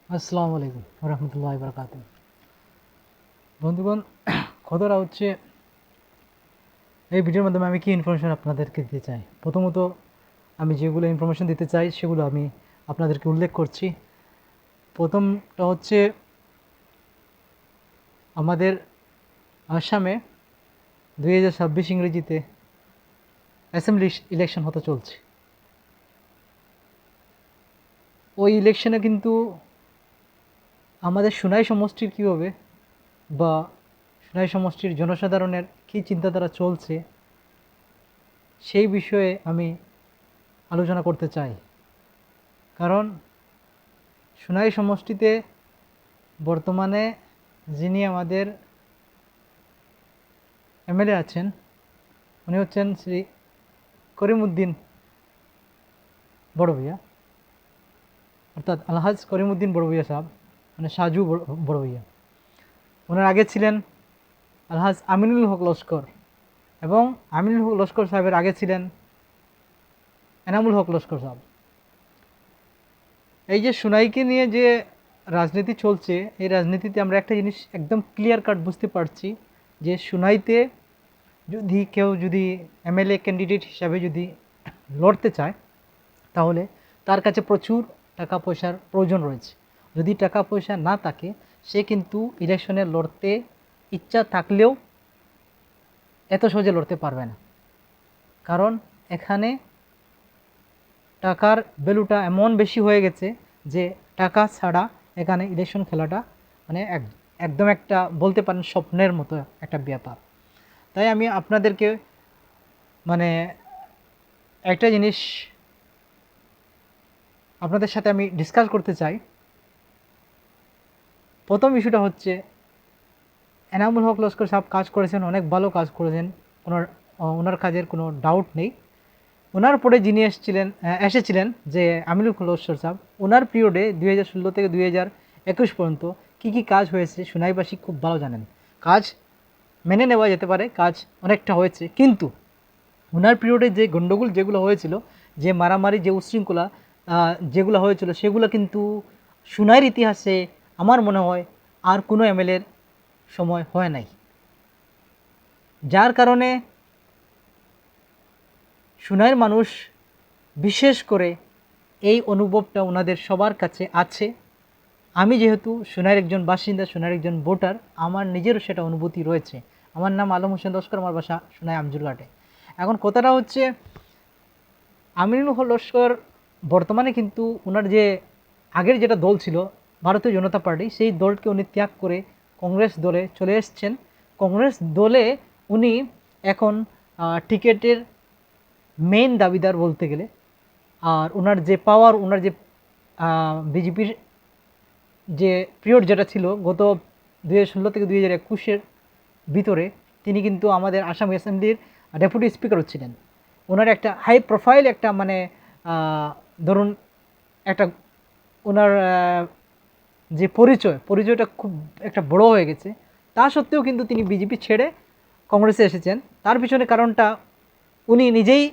আসসালামু আলাইকুম রহমতুল্লাহ বরকাত। বন্ধুগণ, কথাটা হচ্ছে এই ভিডিওর মাধ্যমে আমি কি ইনফরমেশন আপনাদেরকে দিতে চাই। প্রথমত আমি যেগুলো ইনফরমেশন দিতে চাই সেগুলো আমি আপনাদেরকে উল্লেখ করছি। প্রথমটা হচ্ছে আমাদের আসামে 2026 ইংরেজিতে অ্যাসেম্বলি ইলেকশন হতে চলছে। ওই ইলেকশনে কিন্তু আমাদের সুনাই সমষ্টির কী হবে বা সুনাই সমষ্টির জনসাধারণের কী চিন্তাধারা চলছে সেই বিষয়ে আমি আলোচনা করতে চাই। কারণ সুনাই সমষ্টিতে বর্তমানে যিনি আমাদের এমএলএ আছেন উনি হচ্ছেন শ্রী করিমউদ্দিন বড় ভূঁইয়া, অর্থাৎ আলহাজ করিমউদ্দিন বড় ভূঁইয়া সাহেব, মানে সাজু বড় ভূঁইয়া। ওনার আগে ছিলেন আলহাজ আমিনুল হক লস্কর, এবং আমিনুল হক লস্কর সাহেবের আগে ছিলেন এনামুল হক লস্কর সাহেব। এই যে সুনাইকে নিয়ে যে রাজনীতি চলছে, এই রাজনীতিতে আমরা একটা জিনিস একদম ক্লিয়ার কাট বুঝতে পারছি যে সুনাইতে যদি এমএলএ ক্যান্ডিডেট হিসাবে যদি লড়তে চায় তাহলে তার কাছে প্রচুর টাকা পয়সার প্রয়োজন রয়েছে। যদি টাকা পয়সা না থাকে সে কিন্তু ইলেকশনে লড়তে ইচ্ছা থাকলেও এত সহজে লড়তে পারবে না। কারণ এখানে টাকার ভ্যালুটা এমন বেশি হয়ে গেছে যে টাকা ছাড়া এখানে ইলেকশন খেলাটা মানে একদম একটা বলতে পারেন স্বপ্নের মতো একটা ব্যাপার। তাই আমি আপনাদেরকে মানে একটা জিনিস আপনাদের সাথে আমি ডিসকাস করতে চাই। প্রথম ইস্যুটা হচ্ছে এনামুল হক লস্কর সাহেব কাজ করেছেন, অনেক ভালো কাজ করেছেন, ওনার কাজের কোনো ডাউট নেই। ওনার পরে যিনি এসেছিলেন যে আমিনুল হক লস্কর সাহেব, ওনার পিরিয়ডে 2016 থেকে 2021 পর্যন্ত কী কী কাজ হয়েছে সুনাইবাসী খুব ভালো জানেন। কাজ মেনে নেওয়া যেতে পারে, কাজ অনেকটা হয়েছে, কিন্তু ওনার পিরিয়ডে যে গণ্ডগোল যেগুলো হয়েছিল, যে মারামারি, যে উশৃঙ্খলা যেগুলো হয়েছিল, সেগুলো কিন্তু সুনাইয়ের ইতিহাসে আমার মনে হয় আর কোনো এমএলএর সময় হয় নাই। যার কারণে সুনাইয়ের মানুষ বিশেষ করে এই অনুভবটা ওনাদের সবার কাছে আছে। আমি যেহেতু সুনাইয়ের একজন বাসিন্দা, সুনাইয়ের একজন ভোটার, আমার নিজেরও সেটা অনুভূতি রয়েছে। আমার নাম আলম হোসেন লস্কর, আমার বাসা সুনাই আমজুরঘাটে। এখন কথাটা হচ্ছে আমিনুল হক লস্কর বর্তমানে কিন্তু ওনার যে আগের যেটা দল ছিল ভারতীয় জনতা পার্টি, সেই দলকে উনি ত্যাগ করে কংগ্রেস দলে চলে এসছেন। কংগ্রেস দলে উনি এখন টিকেটের মেইন দাবিদার বলতে গেলে। আর ওনার যে পাওয়ার, ওনার যে বিজেপির যে পিরিয়ড যেটা ছিল গত 2016 থেকে 2021 ভিতরে, তিনি কিন্তু আমাদের আসাম অ্যাসেম্বলির ডেপুটি স্পিকারও ছিলেন। ওনার একটা হাই প্রোফাইল একটা মানে ধরুন একটা ওনার যে পরিচয়টা খুব একটা বড় হয়ে গেছে। তা সত্ত্বেও কিন্তু তিনি বিজেপি ছেড়ে কংগ্রেসে এসেছেন। তার পিছনে কারণটা উনি নিজেই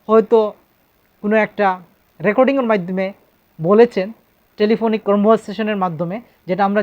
হয়তো কোনো একটা রেকর্ডিংয়ের মাধ্যমে বলেছেন, টেলিফোনিক কনভারসেশনের মাধ্যমে, যেটা আমরা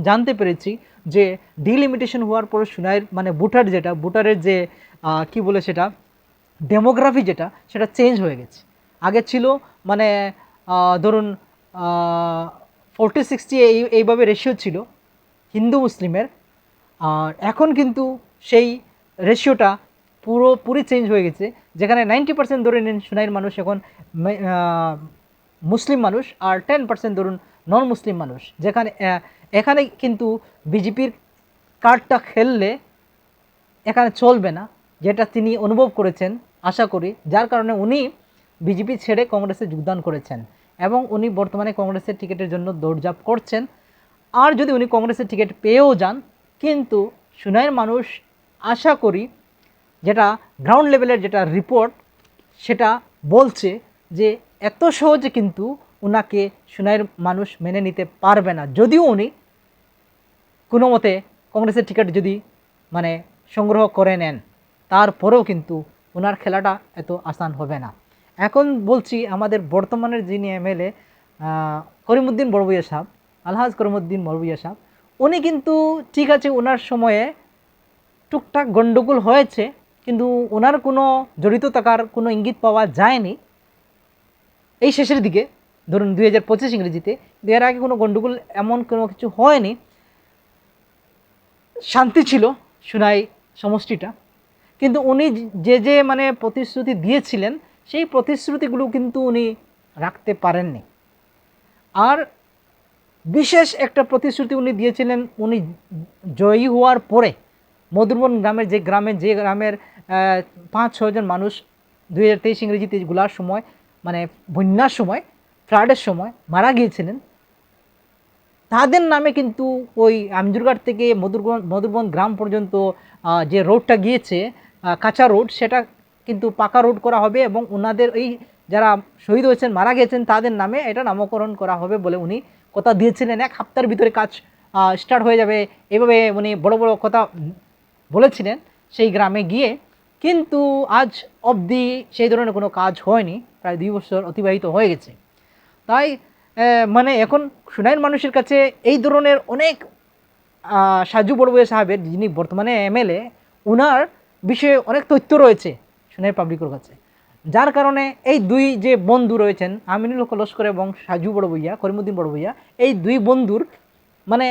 জানতে পেরেছি যে ডিলিমিটেশন হওয়ার পরে সুনাইয়ের মানে ভোটারের যে কি বলে সেটা ডেমোগ্রাফি যেটা, সেটা চেঞ্জ হয়ে গেছে। আগে ছিল মানে ধরুন 40-60 এইভাবে রেশিও ছিল হিন্দু মুসলিমের। আর এখন কিন্তু সেই রেশিওটা পুরোপুরি চেঞ্জ হয়ে গেছে, যেখানে 90% ধরে নিন সুনাইয়ের মানুষ এখন মুসলিম মানুষ, আর 10% ধরুন নন মুসলিম মানুষ। যেখানে এখানে কিন্তু বিজেপির কার্ডটা খেললে এখানে চলবে না, যেটা তিনি অনুভব করেছেন আশা করি, যার কারণে উনি বিজেপি ছেড়ে কংগ্রেসে যোগদান করেছেন এবং উনি বর্তমানে কংগ্রেসের টিকিটের জন্য দৌড়ঝাঁপ করছেন। আর যদি উনি কংগ্রেসের টিকিট পেয়েও যান, কিন্তু সুনাইয়ের মানুষ আশা করি, যেটা গ্রাউন্ড লেভেলের যেটা রিপোর্ট সেটা বলছে যে এত সহজে কিন্তু ওনাকে সুনাইয়ের মানুষ মেনে নিতে পারবে না। যদিও উনি কোনো মতে কংগ্রেসের টিকিট যদি মানে সংগ্রহ করে নেন, তারপরেও কিন্তু ওনার খেলাটা এত আসান হবে না। এখন বলছি আমাদের বর্তমানের যিনি এমএলএ করিমউদ্দিন বড়ভূইয়া সাহেব, আলহাজ করিমউদ্দিন বড়ভূইয়া সাহেব, উনি কিন্তু ঠিক আছে ওনার সময়ে টুকটাক গণ্ডগোল হয়েছে, কিন্তু ওনার কোনো জড়িত থাকার কোনো ইঙ্গিত পাওয়া যায়নি এই শেষের দিকে, ধরুন 2025 ইংরেজিতে। এর আগে কোনো গণ্ডগোল এমন কোনো কিছু হয়নি, শান্তি ছিল সুনাই সমষ্টিটা। কিন্তু উনি যে মানে প্রতিশ্রুতি দিয়েছিলেন সেই প্রতিশ্রুতিগুলো কিন্তু উনি রাখতে পারেননি। আর বিশেষ একটা প্রতিশ্রুতি উনি দিয়েছিলেন, উনি জয়ী হওয়ার পরে মধুরবন গ্রামের 5-6 জন মানুষ 2023 ইংরেজিতে গুলার সময় মানে বন্যার সময়, ফ্লাডের সময় মারা গিয়েছিলেন, তাদের নামে কিন্তু ওই আমজুরঘাট থেকে মধুরবন গ্রাম পর্যন্ত যে রোডটা গিয়েছে কাঁচা রোড, সেটা কিন্তু পাকা রোড করা হবে এবং ওনাদের এই যারা শহীদ হয়েছেন মারা গেছেন তাদের নামে এটা নামকরণ করা হবে বলে উনি কথা দিয়েছিলেন। 1 সপ্তাহের ভিতরে কাজ স্টার্ট হয়ে যাবে, এভাবে উনি বড় বড় কথা বলেছিলেন সেই গ্রামে গিয়ে। কিন্তু আজ অবধি সেই ধরনের কোনো কাজ হয়নি, প্রায় 2 বছর অতিবাহিত হয়ে গেছে। তাই মানে এখন সুনাইয়ের মানুষের কাছে এই ধরনের অনেক সাজু বড়ভূইয়া সাহেবের, যিনি বর্তমানে এমএলএ, ওনার বিষয়ে অনেক তথ্য রয়েছে সুনাইয়ের পাবলিকের কাছে, যার কারণে এই দুই যে বন্ধু রয়েছেন আমিনুল হক লস্কর এবং সাজু বড়ভূইয়া, করিমউদ্দিন বড়ভূইয়া, এই দুই বন্ধুর মানে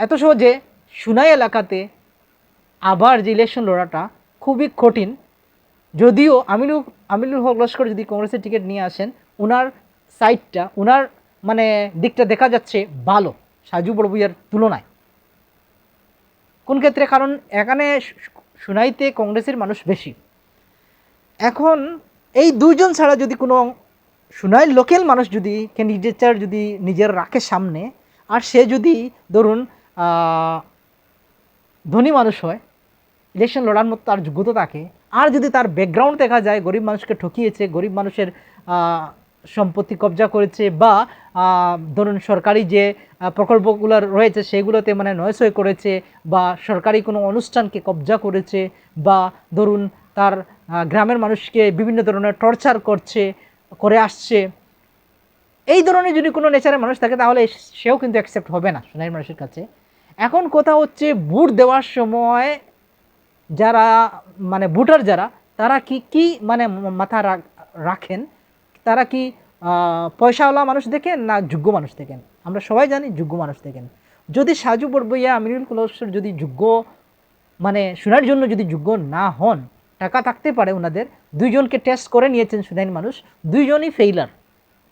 এত সহজে সুনাই এলাকাতে আবার যে ইলেকশন লড়াটা খুবই কঠিন। যদিও আমিনুল হক লস্কর যদি কংগ্রেসের টিকিট নিয়ে আসেন, ওনার সাইডটা, ওনার মানে দিকটা দেখা যাচ্ছে ভালো সাজু বড়ভূইয়ার তুলনায়। কোন ক্ষেত্রে? কারণ এখানে সুনাইতে কংগ্রেসের মানুষ বেশি। এখন এই দুইজন ছাড়া যদি কোনো সুনাইর লোকাল মানুষ যদি ক্যান্ডিডেটার যদি নিজের রাখে সামনে, আর সে যদি ধরুন ধনী মানুষ হয়, ইলেকশন লড়ার মতো তার যোগ্যতা থাকে, আর যদি তার ব্যাকগ্রাউন্ড দেখা যায় গরিব মানুষকে ঠকিয়েছে, গরিব মানুষের সম্পত্তি কবজা করেছে, বা ধরুন সরকারি যে প্রকল্পগুলো রয়েছে সেগুলোতে মানে নয়সই করেছে, বা সরকারি কোনো অনুষ্ঠানকে কবজা করেছে, বা ধরুন তার গ্রামের মানুষকে বিভিন্ন ধরনের টর্চার করে আসছে, এই ধরনের যদি কোনো নেচারের মানুষ থাকে তাহলে সেও কিন্তু অ্যাকসেপ্ট হবে না সুনাইয়ের মানুষের কাছে। এখন কথা হচ্ছে ভোট দেওয়ার সময় যারা মানে ভোটার যারা, তারা কি মানে মাথা রাখেন, তারা কি পয়সাওয়ালা মানুষ দেখেন না যোগ্য মানুষ দেখেন? আমরা সবাই জানি যোগ্য মানুষ দেখেন। যদি সাজু বড়ভূইয়া, আমিনুল হক লস্কর যদি যোগ্য মানে শোনার জন্য যদি যোগ্য না হন, টাকা থাকতে পারে ওনাদের, দুইজনকে টেস্ট করে নিয়েছেন সুনাইয়ের মানুষ, দুইজনই ফেইলার,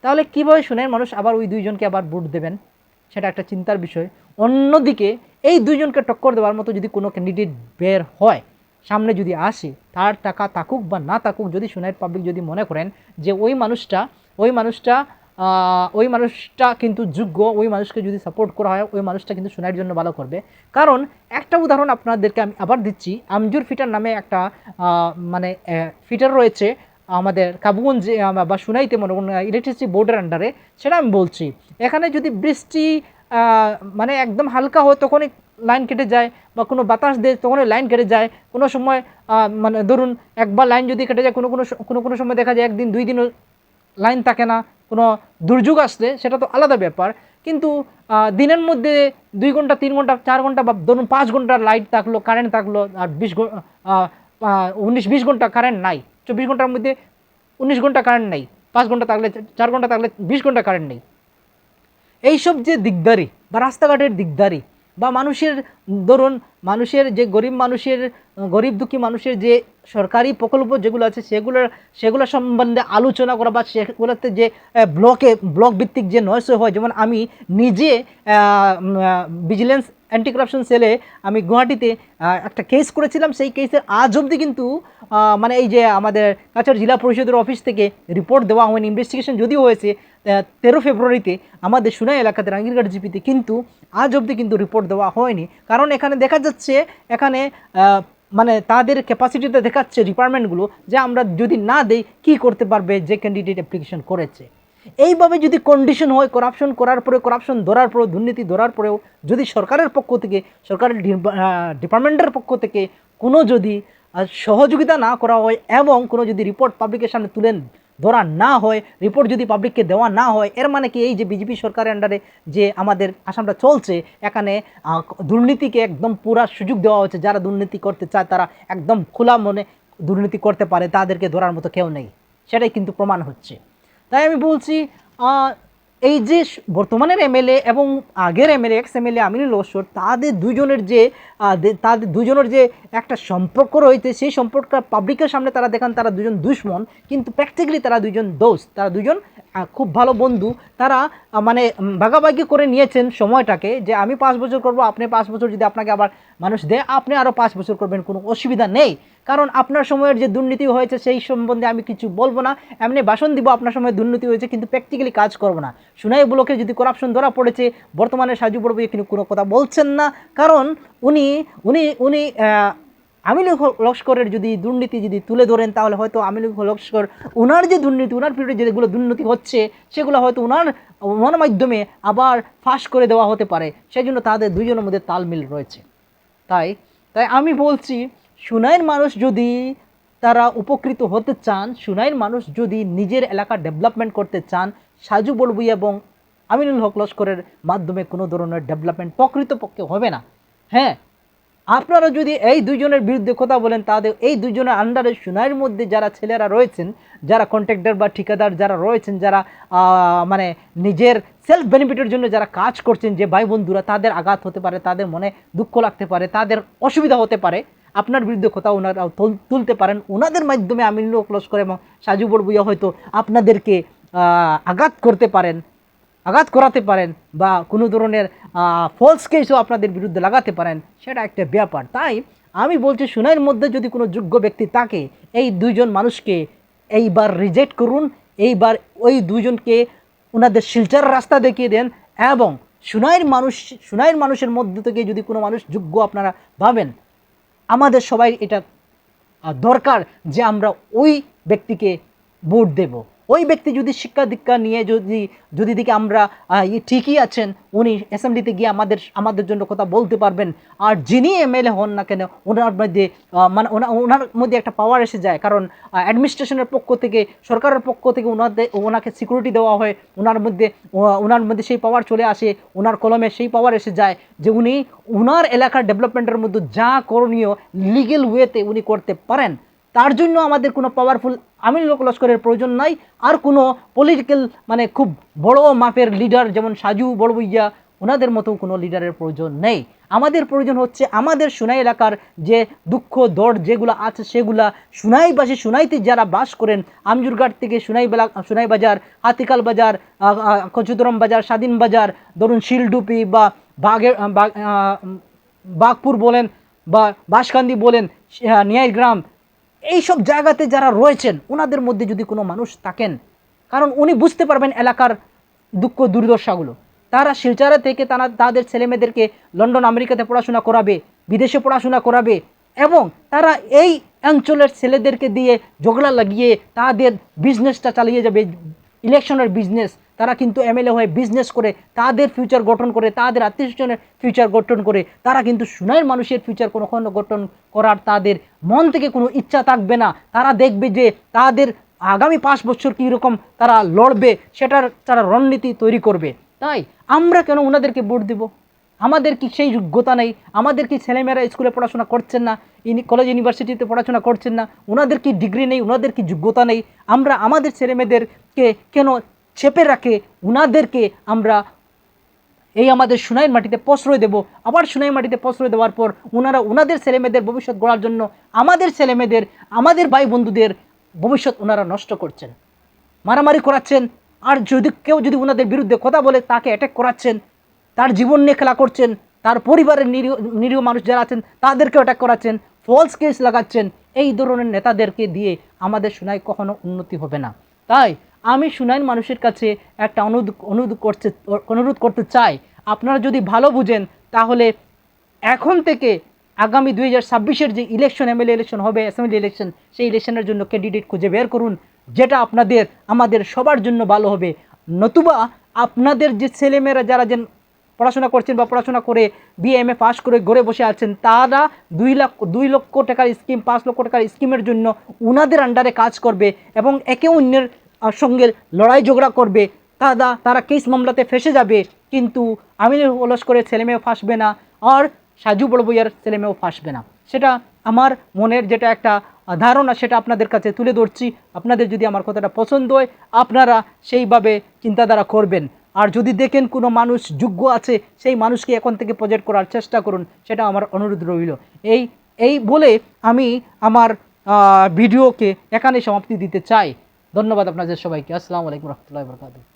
তাহলে কীভাবে সুনাইয়ের মানুষ আবার ওই দুইজনকে আবার ভোট দেবেন? সেটা একটা চিন্তার বিষয়। অন্যদিকে এই দুইজনকে টক্কর দেওয়ার মতো যদি কোনো ক্যান্ডিডেট বের হয়, সামনে যদি আসে, তার টাকা থাকুক বা না থাকুক, যদি সুনাইয়ের পাবলিক যদি মনে করেন যে ওই মানুষটা কিন্তু যোগ্য, ওই মানুষকে যদি সাপোর্ট করা হয়, ওই মানুষটা কিন্তু সুনাইয়ের জন্য ভালো করবে। কারণ একটা উদাহরণ আপনাদেরকে আমি আবার দিচ্ছি, আমজুর ফিটার নামে একটা মানে ফিটার রয়েছে আমাদের কাবুগঞ্জে বা সুনাইতে, মনে করুন ইলেকট্রিসিটি বোর্ডের আন্ডারে। সেটা আমি বলছি, এখানে যদি বৃষ্টি মানে একদম হালকা হয় তখনই লাইন কেটে যায়, বা কোনো বাতাস দেয় তখনই লাইন কেটে যায়। কোনো সময় মানে ধরুন একবার লাইন যদি কেটে যায়, কোনো সময় দেখা যায় 1 দিন 2 দিনও লাইন থাকে না, কোনো দুর্যোগ আসলে সেটা তো আলাদা ব্যাপার। কিন্তু দিনের মধ্যে 2 ঘন্টা 3 ঘন্টা 4 ঘন্টা বা ধরুন 5 ঘন্টা লাইট থাকলো, কারেন্ট থাকলো, আর 19-20 ঘন্টা কারেন্ট নাই, 24 ঘন্টার মধ্যে 19 ঘন্টা কারেন্ট নেই, 5 ঘন্টা থাকলে 4 ঘন্টা থাকলে 20 ঘন্টা কারেন্ট নেই। এইসব যে দিকদারি বা রাস্তাঘাটের দিকদারি, বা মানুষের ধরুন মানুষের যে গরিব দুঃখী মানুষের যে সরকারি প্রকল্প যেগুলো আছে সেগুলো সম্বন্ধে আলোচনা করা, বা সেগুলোতে যে ব্লক ভিত্তিক যে নয়সই হয়, যেমন আমি নিজে ভিজিলেন্স অ্যান্টি করাপশন সেলে আমি গুয়াহাটিতে একটা কেস করেছিলাম। সেই কেসের আজ অবধি কিন্তু মানে এই যে আমাদের কাছাড় জেলা পরিষদের অফিস থেকে রিপোর্ট দেওয়া হয়নি। ইনভেস্টিগেশন যদিও হয়েছে 13 ফেব্রুয়ারিতে আমাদের সুনাই এলাকাতে রাঙ্গিরঘাট জিপিতে, কিন্তু আজ অবধি কিন্তু রিপোর্ট দেওয়া হয়নি। কারণ এখানে দেখা যাচ্ছে, এখানে মানে তাদের ক্যাপাসিটিতে দেখাচ্ছে ডিপার্টমেন্টগুলো যে আমরা যদি না দেই কী করতে পারবে যে ক্যান্ডিডেট অ্যাপ্লিকেশন করেছে। এইভাবে যদি কন্ডিশন হয়, করাপশন করার পরে, করাপশন ধরার পরেও, দুর্নীতি ধরার পরেও যদি সরকারের পক্ষ থেকে, সরকারের ডিপার্টমেন্টের পক্ষ থেকে কোনো যদি সহযোগিতা না করা হয় এবং কোনো যদি রিপোর্ট পাবলিকের সামনে তুলে ধরা না হয়, রিপোর্ট যদি পাবলিককে দেওয়া না হয়, এর মানে কি এই যে বিজেপি সরকারের আন্ডারে যে আমাদের আসামটা চলছে, এখানে দুর্নীতিকে একদম পুরা সুযোগ দেওয়া হচ্ছে। যারা দুর্নীতি করতে চায় তারা একদম খোলা মনে দুর্নীতি করতে পারে, তাদেরকে ধরার মতো কেউ নেই, সেটাই কিন্তু প্রমাণ হচ্ছে। তাই আমি বলছি এই যে বর্তমানের এমএলএ এবং আগের MLA x MLA Aminul Laskar, তাদের দুজনের যে একটা সম্পর্ক রয়েছে, সেই সম্পর্কটা পাবলিকের সামনে তারা দেখান তারা দুজন দুশ্মন, কিন্তু প্র্যাকটিক্যালি তারা দুজন দোস্ত, তারা দুজন খুব ভালো বন্ধু। তারা মানে ভাগাভাগি করে নিয়েছেন সময়টাকে, যে আমি 5 বছর করব, আপনি 5 বছর যদি আপনাকে আবার মানুষ দেয় আপনি আরও 5 বছর করবেন, কোনো অসুবিধা নেই। কারণ আপনার সময়ের যে দুর্নীতি হয়েছে সেই সম্বন্ধে আমি কিছু বলবো না, এমনি ভাষণ দিব আপনার সময় দুর্নীতি হয়েছে, কিন্তু প্র্যাকটিক্যালি কাজ করবো না। সুনাই ব্লকে যদি করাপশন ধরা পড়েছে, বর্তমানে সাজু বড়বুইয়া কিন্তু কোনো কথা বলছেন না, কারণ উনি উনি উনি আমিনুল লস্করের যদি দুর্নীতি যদি তুলে ধরেন, তাহলে হয়তো আমিনুল লস্কর ওনার যে দুর্নীতি, ওনার পিরিয়ডে যেগুলো দুর্নীতি হচ্ছে সেগুলো হয়তো ওনার মাধ্যমে আবার ফাঁস করে দেওয়া হতে পারে। সেই জন্য তাদের দুইজনের মধ্যে তালমিল রয়েছে। তাই আমি বলছি, সুনাইয়ের মানুষ যদি তারা উপকৃত হতে চান, সুনাইয়ের মানুষ যদি নিজের এলাকা ডেভেলপমেন্ট করতে চান, সাজু বড়বুইয়া এবং আমিনুল হক লস্করের মাধ্যমে কোনো ধরনের ডেভেলপমেন্ট প্রকৃতপক্ষে হবে না। হ্যাঁ, আপনারা যদি এই দুইজনের বিরুদ্ধে কথা বলেন, তাদের এই দুইজনের আন্ডারে সুনাইয়ের মধ্যে যারা ছেলেরা রয়েছেন, যারা কন্ট্রাক্টর বা ঠিকাদার যারা রয়েছেন, যারা মানে নিজের সেলফ বেনিফিটের জন্য যারা কাজ করছেন, যে ভাই বন্ধুরা, তাদের আঘাত হতে পারে, তাদের মনে দুঃখ লাগতে পারে, তাদের অসুবিধা হতে পারে, আপনার বিরুদ্ধে কথা ওনারা তুলতে পারেন। ওনাদের মাধ্যমে আমিনুল হক লস্কর এবং সাজু বড়বুইয়া হয়তো আপনাদেরকে আঘাত করাতে পারেন, বা কোনো ধরনের ফলস কেসও আপনাদের বিরুদ্ধে লাগাতে পারেন, সেটা একটা ব্যাপার। তাই আমি বলছি, সুনাইয়ের মধ্যে যদি কোনো যোগ্য ব্যক্তি থাকে, এই দুইজন মানুষকে এইবার রিজেক্ট করুন, এইবার ওই দুইজনকে ওনাদের শিলচার রাস্তা দেখিয়ে দেন, এবং সুনাইয়ের মানুষের মধ্যে থেকে যদি কোনো মানুষ যোগ্য আপনারা ভাবেন, আমাদের সবাই এটা দরকার যে আমরা ওই ব্যক্তিকে ভোট দেব। ওই ব্যক্তি যদি শিক্ষা দীক্ষা নিয়ে যদি দেখি আমরা ঠিকই আছেন, উনি অ্যাসেম্বলিতে গিয়ে আমাদের জন্য কথা বলতে পারবেন, আর যিনি এমএলএ হন না কেন, ওনার মধ্যে একটা পাওয়ার এসে যায়, কারণ অ্যাডমিনিস্ট্রেশনের পক্ষ থেকে, সরকারের পক্ষ থেকে ওনাকে সিকিউরিটি দেওয়া হয়, ওনার মধ্যে সেই পাওয়ার চলে আসে, ওনার কলমে সেই পাওয়ার এসে যায় যে উনি ওনার এলাকার ডেভেলপমেন্টের মধ্যে যা করণীয় লিগেল ওয়েতে উনি করতে পারেন। তার জন্য আমাদের কোনো পাওয়ারফুল আমিনুল হক লস্করের প্রয়োজন নাই, আর কোনো পলিটিক্যাল মানে খুব বড় মাপের লিডার যেমন সাজু বড়বুইয়া, ওনাদের মতো কোনো লিডারের প্রয়োজন নেই। আমাদের প্রয়োজন হচ্ছে আমাদের সুনাই এলাকার যে দুঃখ দর্দ যেগুলো আছে, সেগুলা সুনাইবাসী, সুনাইতে যারা বাস করেন, আমজুরঘাট থেকে সুনাই বাজার, হাতিকাল বাজার, কচুদরম বাজার, স্বাধীন বাজার, ধরুন শিলডুপি বা বাগপুর বলেন, বা বাঁশকান্দি বলেন, নিয়াইগ্রাম, এইসব জায়গাতে যারা রয়েছেন, ওনাদের মধ্যে যদি কোনো মানুষ থাকেন, কারণ উনি বুঝতে পারবেন এলাকার দুঃখ দুর্দশাগুলো। তারা শিলচরে থেকে তাদের ছেলেমেয়েদেরকে লন্ডন আমেরিকাতে পড়াশোনা করাবে, বিদেশে পড়াশোনা করাবে, এবং তারা এই অঞ্চলের ছেলেদেরকে দিয়ে ঝগড়া লাগিয়ে তাদের বিজনেসটা চালিয়ে যাবে, ইলেকশনের বিজনেস। তারা কিন্তু এমএলএ হয়ে বিজনেস করে, তাদের ফিউচার গঠন করে, তাদের আত্মীয়স্বজনের ফিউচার গঠন করে, তারা কিন্তু সুনাইয়ের মানুষের ফিউচার কখনো গঠন করার তাদের মন থেকে কোনো ইচ্ছা থাকবে না। তারা দেখবে যে তাদের আগামী 5 বছর কীরকম তারা লড়বে, সেটার তারা রণনীতি তৈরি করবে। তাই আমরা কেন ওনাদেরকে ভোট দেব? আমাদের কি সেই যোগ্যতা নেই? আমাদের কি ছেলেমেয়েরা স্কুলে পড়াশোনা করছেন না, কলেজ ইউনিভার্সিটিতে পড়াশোনা করছেন না? ওনাদের কি ডিগ্রি নেই? ওনাদের কি যোগ্যতা নেই? আমরা আমাদের ছেলেমেয়েদেরকে কেন চেপে রাখে ওনাদেরকে আমরা এই আমাদের সুনাইয়ের মাটিতে প্রশ্রয় দেব? আবার সুনাইয়ের মাটিতে প্রশ্রয় দেওয়ার পর ওনাদের ছেলেমেয়েদের ভবিষ্যৎ গড়ার জন্য আমাদের ছেলেমেয়েদের, আমাদের ভাই বন্ধুদের ভবিষ্যৎ ওনারা নষ্ট করছেন, মারামারি করাচ্ছেন। আর কেউ যদি ওনাদের বিরুদ্ধে কথা বলে, তাকে অ্যাটাক করাচ্ছেন, তার জীবন নিয়ে খেলা করছেন, তার পরিবারের নিরীহ মানুষ যারা আছেন তাদেরকে অ্যাটাক করাচ্ছেন, ফলস কেস লাগাচ্ছেন। এই ধরনের নেতাদেরকে দিয়ে আমাদের সুনাই কখনো উন্নতি হবে না। তাই আমি সুনাইয়ের মানুষের কাছে একটা অনুরোধ করতে চাই, আপনারা যদি ভালো বুঝেন, তাহলে এখন থেকে আগামী 2026-এর যে ইলেকশন, এমএলএ ইলেকশন হবে, অ্যাসেম্বলি ইলেকশন, সেই ইলেকশনের জন্য ক্যান্ডিডেট খুঁজে বের করুন, যেটা আমাদের সবার জন্য ভালো হবে। নতুবা আপনাদের যে ছেলেমেয়েরা যারা পড়াশোনা করছেন বা পড়াশোনা করে বিএমএ পাস করে ঘরে বসে আছেন, তারা 2 লক্ষ টাকার স্কিম, 5 লক্ষ টাকার স্কিমের জন্য ওনাদের আন্ডারে কাজ করবে, এবং একে অন্যের সঙ্গে লড়াই ঝগড়া করবে, তারা কেস মামলাতে ফেসে যাবে, কিন্তু আমিনুল লস্করের ছেলেমেয়েও ফাঁসবে না, আর সাজু বড়ভূঁইয়ার ছেলেমেয়েও ফাঁসবে না। সেটা আমার মনের যেটা একটা ধারণা, সেটা আপনাদের কাছে তুলে ধরছি। আপনাদের যদি আমার কথাটা পছন্দ হয়, আপনারা সেইভাবে চিন্তাধারা করবেন। আর যদি দেখেন কোনো মানুষ যোগ্য আছে, সেই মানুষকে এখন থেকে প্রজেক্ট করার চেষ্টা করুন, সেটা আমার অনুরোধ রইল। এই বলে আমি আমার ভিডিওকে এখানে সমাপ্তি দিতে চাই। ধন্যবাদ আপনাদের সবাইকে। আসসালামু আলাইকুম রহমতুল্লাহি ওয়া বারাকাতুহু।